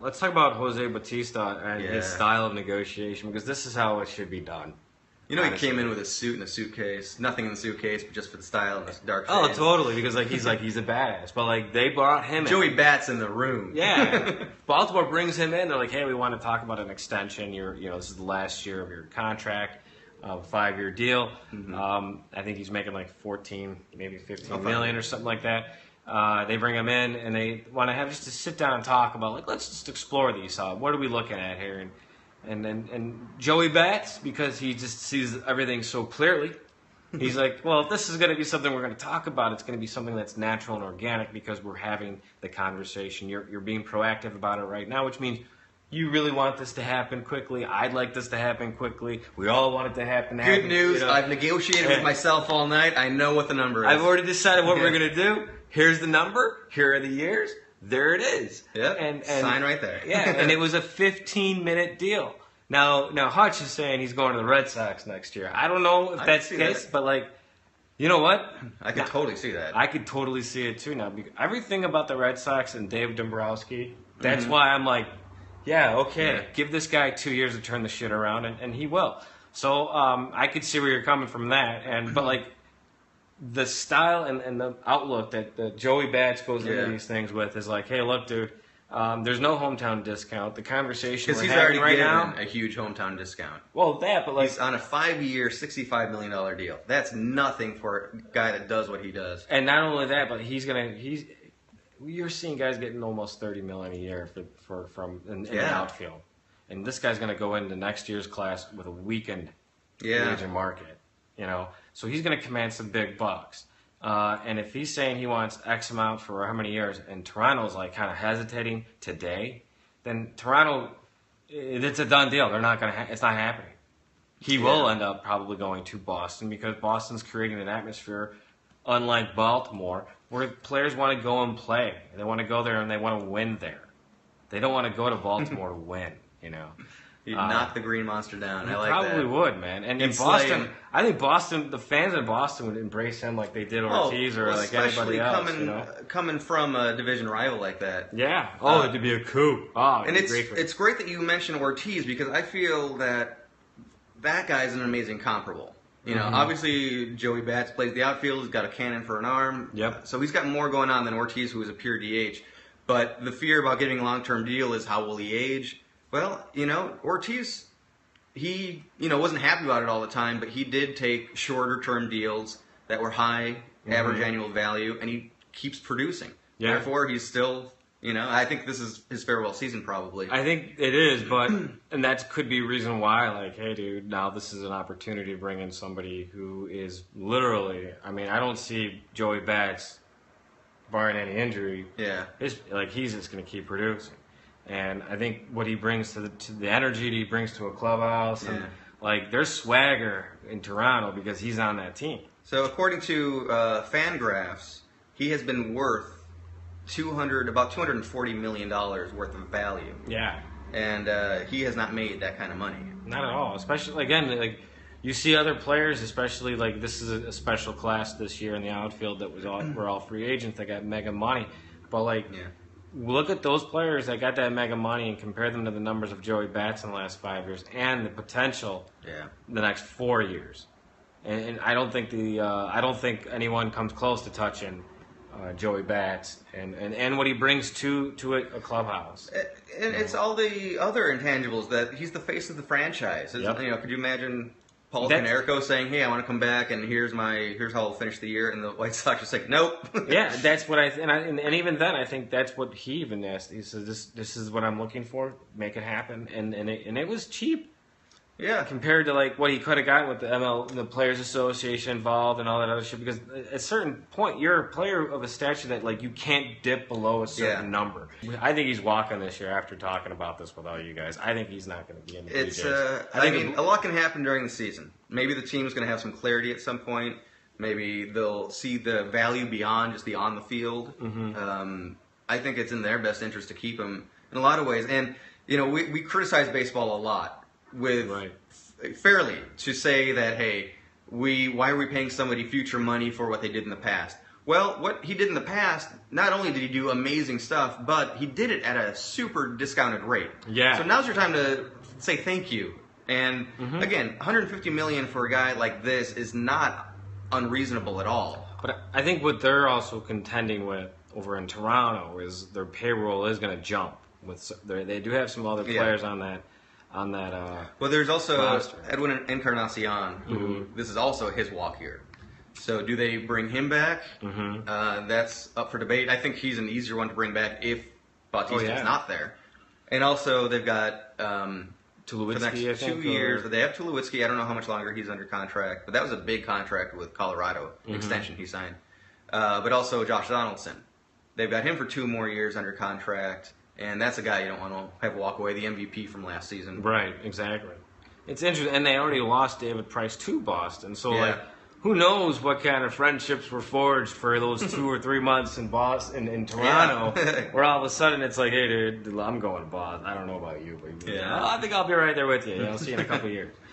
Let's talk about Jose Bautista and his style of negotiation, because this is how it should be done. You know, honestly. He came in with a suit and a suitcase. Nothing in the suitcase, but just for the style and the dark shades. Oh, totally, because he's a badass. But they brought him Joey Bat's in the room. Yeah. Baltimore brings him in. They're like, hey, we want to talk about an extension. This is the last year of your contract. A 5-year deal. Mm-hmm. I think he's making like 14, maybe 15 million or something like that. They bring him in and they want to have just to sit down and talk about let's just explore these. What are we looking at here? And Joey Bats, because he just sees everything so clearly, he's like, well, if this is going to be something we're going to talk about, it's going to be something that's natural and organic because we're having the conversation. You're being proactive about it right now, which means you really want this to happen quickly. I'd like this to happen quickly. We all want it to happen. Good news. I've negotiated with myself all night. I know what the number is. I've already decided what we're going to do. Here's the number. Here are the years. There it is. Yep. And sign right there. Yeah, and it was a 15-minute deal. Now Hutch is saying he's going to the Red Sox next year. I don't know if that's the case, but you know what? I could totally see that. I could totally see it too now. Because everything about the Red Sox and Dave Dombrowski, that's why I'm like, yeah, okay, give this guy 2 years to turn the shit around, and he will. So I could see where you're coming from that, but the style and the outlook that Joey Bats goes into these things with is like, hey, look, dude, there's no hometown discount. The conversation we're having right now, because he's already given a huge hometown discount. Well, he's on a 5-year, $65 million deal. That's nothing for a guy that does what he does. And not only that, but you're seeing guys getting almost $30 million a year from the outfield, and this guy's going to go into next year's class with a weakened agent market, So he's going to command some big bucks, and if he's saying he wants X amount for how many years, and Toronto's kind of hesitating today, then Toronto, it's a done deal. They're not going to. It's not happening. He will end up probably going to Boston because Boston's creating an atmosphere, unlike Baltimore, where players want to go and play. They want to go there and they want to win there. They don't want to go to Baltimore to win, You'd knock the green monster down. I like that. Probably would, man. And in Boston, I think the fans in Boston would embrace him like they did Ortiz or anybody else. Coming from a division rival like that. Yeah. It'd be a coup. And it's great that you mentioned Ortiz because I feel that guy is an amazing comparable. Obviously Joey Bats plays the outfield. He's got a cannon for an arm. Yep. So he's got more going on than Ortiz, who is a pure DH. But the fear about getting a long-term deal is how will he age? Well, Ortiz, he, wasn't happy about it all the time, but he did take shorter-term deals that were high average annual value, and he keeps producing. Yeah. Therefore, he's still, I think this is his farewell season probably. I think it is, and that could be a reason why, hey, dude, now this is an opportunity to bring in somebody who is literally, I don't see Joey Bats, barring any injury, he's just going to keep producing. And I think what he brings to the energy that he brings to a clubhouse, and there's swagger in Toronto because he's on that team. So according to Fangraphs, he has been worth about $240 million worth of value. Yeah. And he has not made that kind of money. Not at all. Especially you see other players, especially this is a special class this year in the outfield that were all free agents that got mega money, but look at those players that got that mega money and compare them to the numbers of Joey Bats in the last 5 years and the potential the next 4 years. And I don't think anyone comes close to touching Joey Bats and what he brings to a clubhouse. And it's all the other intangibles that he's the face of the franchise. Yep. Could you imagine Paul Konerko saying, "Hey, I want to come back, and here's how I'll finish the year," and the White Sox just like, "Nope." Yeah, that's what and even then, I think that's what he even asked. He said, "This is what I'm looking for. Make it happen," and it was cheap. Yeah, compared to what he could have gotten with the Players Association involved and all that other shit. Because at a certain point, you're a player of a stature that you can't dip below a certain number. I think he's walking this year after talking about this with all you guys. I think he's not going to be in the DJs. A lot can happen during the season. Maybe the team's going to have some clarity at some point. Maybe they'll see the value beyond just the on the field. Mm-hmm. I think it's in their best interest to keep him in a lot of ways. And we criticize baseball a lot. Fairly to say that, hey, why are we paying somebody future money for what they did in the past? Well, what he did in the past, not only did he do amazing stuff, but he did it at a super discounted rate. Yeah. So now's your time to say thank you. And again, $150 million for a guy like this is not unreasonable at all. But I think what they're also contending with over in Toronto is their payroll is going to jump. They do have some other players on that. Well, there's also roster. Edwin Encarnacion, who this is also his walk year. So do they bring him back? That's up for debate. I think he's an easier one to bring back if Bautista's not there. And also they've got for the next 2 years. They have Tulowitzki. I don't know how much longer he's under contract, but that was a big contract with Colorado extension he signed. But also Josh Donaldson. They've got him for 2 more years under contract, and that's a guy you don't want to have walk away, the MVP from last season. Right, exactly. It's interesting, and they already lost David Price to Boston, so who knows what kind of friendships were forged for those 2 or 3 months in Boston, in Toronto, where all of a sudden it's like, hey, dude, I'm going to Boston. I don't know about you, but I think I'll be right there with you. I'll see you in a couple of years.